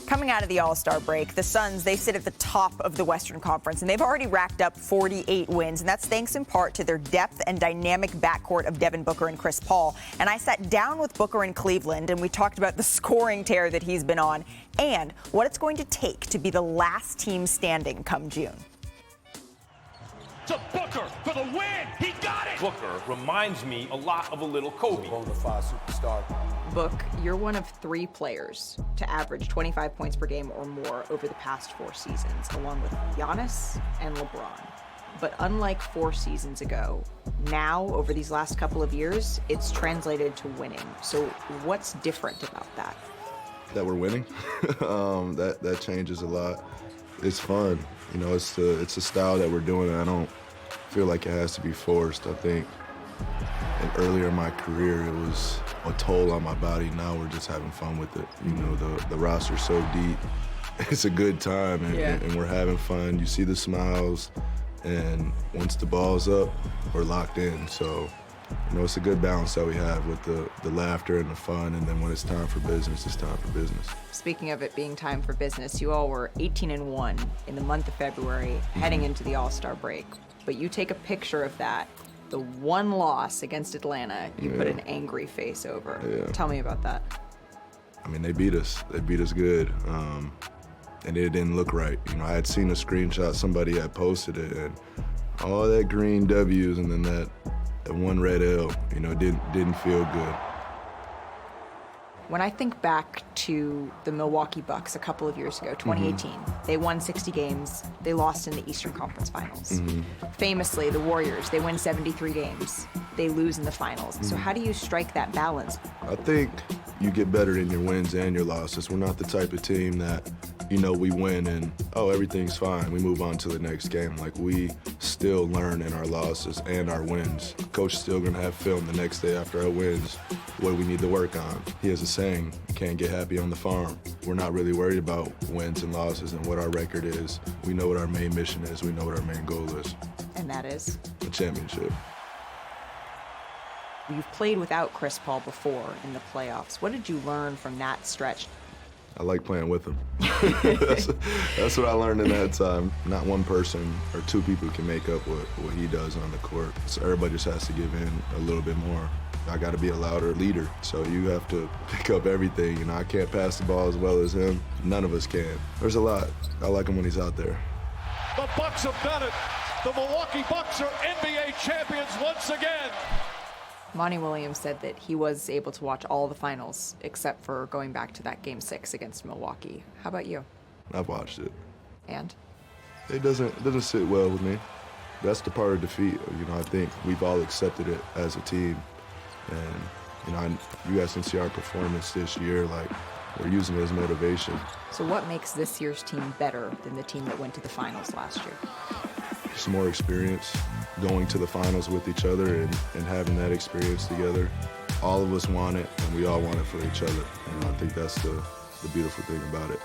Coming out of the All-Star break, the Suns, they sit at the top of the Western Conference, and they've already racked up 48 wins, and that's thanks in part to their depth and dynamic backcourt of Devin Booker and Chris Paul. And I sat down with Booker in Cleveland, and we talked about the scoring tear that he's been on and what it's going to take to be the last team standing come June. To Booker for the win. He got it. Booker reminds me a lot of a little Kobe. Bonafide superstar. Book, you're one of 3 players to average 25 points per game or more over the past 4 seasons, along with Giannis and LeBron. But unlike 4 seasons ago, now, over these last couple of years, it's translated to winning. So what's different about that? That we're winning. That changes a lot. It's fun. You know, it's a style that we're doing, and I don't feel like it has to be forced. I think earlier in my career, it was a toll on my body. Now we're just having fun with it. You know, the roster's so deep. It's a good time, and we're having fun. You see the smiles, and once the ball's up, we're locked in. So, you know, it's a good balance that we have with the laughter and the fun, and then when it's time for business, it's time for business. Speaking of it being time for business, you all were 18-1 in the month of February, heading into the All-Star break. But you take a picture of that, the one loss against Atlanta, you put an angry face over. Tell me about that. I mean, they beat us. They beat us good, and it didn't look right. You know, I had seen a screenshot, somebody had posted it, and all that green W's and then that one red L, you know, didn't feel good. When I think back to the Milwaukee Bucks a couple of years ago, 2018, they won 60 games. They lost in the Eastern Conference Finals. Famously, the Warriors, they win 73 games. They lose in the finals. So how do you strike that balance? I think you get better in your wins and your losses. We're not the type of team that, you know, we win and, oh, everything's fine. We move on to the next game. Like, we still learn in our losses and our wins. Coach is still going to have film the next day after our wins, what we need to work on. He has a saying, you can't get happy on the farm. We're not really worried about wins and losses and what our record is. We know what our main mission is. We know what our main goal is. And that is? A championship. You've played without Chris Paul before in the playoffs. What did you learn from that stretch? I like playing with him. That's what I learned in that time. Not one person or 2 people can make up what he does on the court. So everybody just has to give in a little bit more. I got to be a louder leader, so you have to pick up everything. You know, I can't pass the ball as well as him. None of us can. There's a lot. I like him when he's out there. The Bucks have done it. The Milwaukee Bucks are NBA champions once again. Monty Williams said that he was able to watch all the finals except for going back to that Game 6 against Milwaukee. How about you? I've watched it. And? It doesn't sit well with me. That's the part of defeat. You know, I think we've all accepted it as a team. And, you know, you guys can see our performance this year. Like, we're using it as motivation. So what makes this year's team better than the team that went to the finals last year? Just more experience, going to the finals with each other and having that experience together. All of us want it, and we all want it for each other. And I think that's the beautiful thing about it.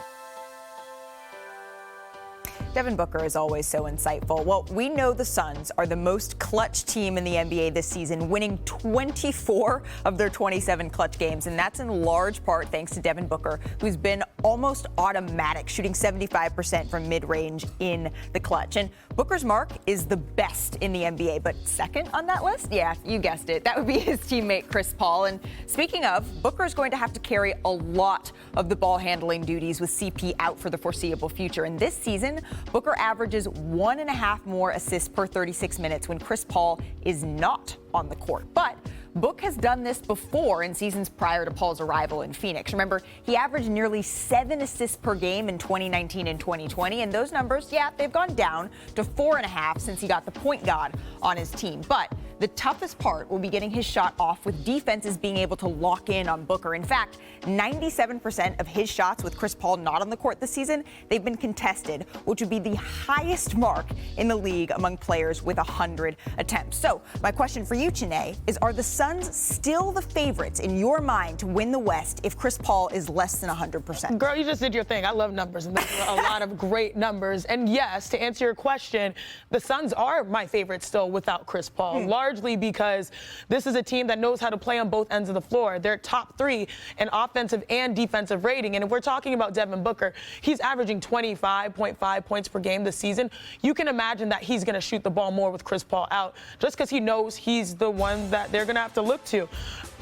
Devin Booker is always so insightful. Well, we know the Suns are the most clutch team in the NBA this season, winning 24 of their 27 clutch games. And that's in large part thanks to Devin Booker, who's been almost automatic, shooting 75% from mid-range in the clutch. And Booker's mark is the best in the NBA, but second on that list? Yeah, you guessed it. That would be his teammate, Chris Paul. And speaking of, Booker's going to have to carry a lot of the ball handling duties with CP out for the foreseeable future. And this season, Booker averages 1.5 more assists per 36 minutes when Chris Paul is not on the court. But Book has done this before in seasons prior to Paul's arrival in Phoenix. Remember, he averaged nearly 7 assists per game in 2019 and 2020, and those numbers, yeah, they've gone down to 4.5 since he got the point guard on his team. But the toughest part will be getting his shot off with defenses being able to lock in on Booker. In fact, 97% of his shots with Chris Paul not on the court this season, they've been contested, which would be the highest mark in the league among players with 100 attempts. So my question for you, Chiney, is are the Suns still the favorites in your mind to win the West if Chris Paul is less than 100%? Girl, you just did your thing. I love numbers, and there's a lot of great numbers. And yes, to answer your question, the Suns are my favorites still without Chris Paul. largely because this is a team that knows how to play on both ends of the floor. They're top 3 in offensive and defensive rating. And if we're talking about Devin Booker, he's averaging 25.5 points per game this season. You can imagine that he's going to shoot the ball more with Chris Paul out just because he knows he's the one that they're going to have to look to.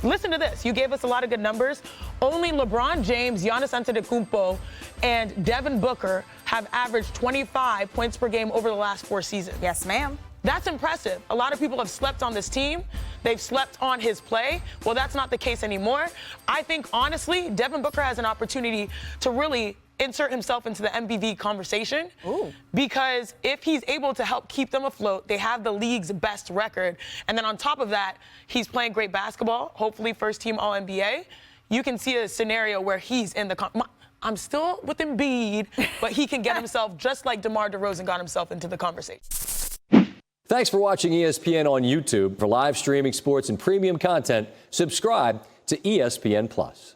Listen to this. You gave us a lot of good numbers. Only LeBron James, Giannis Antetokounmpo, and Devin Booker have averaged 25 points per game over the last 4 seasons. Yes, ma'am. That's impressive. A lot of people have slept on this team. They've slept on his play. Well, that's not the case anymore. I think, honestly, Devin Booker has an opportunity to really insert himself into the MVP conversation. Ooh. Because if he's able to help keep them afloat, they have the league's best record. And then on top of that, he's playing great basketball, hopefully first-team All-NBA. You can see a scenario where he's in the I'm still with Embiid, but he can get himself, just like DeMar DeRozan got himself into the conversation. Thanks for watching ESPN on YouTube. For live streaming sports and premium content, subscribe to ESPN+.